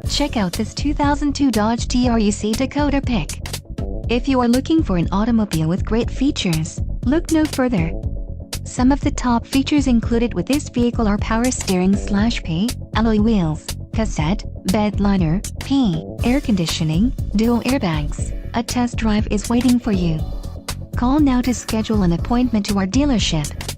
Check out this 2002 Dodge TREC Dakota pick. If you are looking for an automobile with great features, look no further. Some of the top features included with this vehicle are power steering/P, alloy wheels, cassette, bed liner, P, air conditioning, dual airbags. A test drive is waiting for you. Call now to schedule an appointment to our dealership.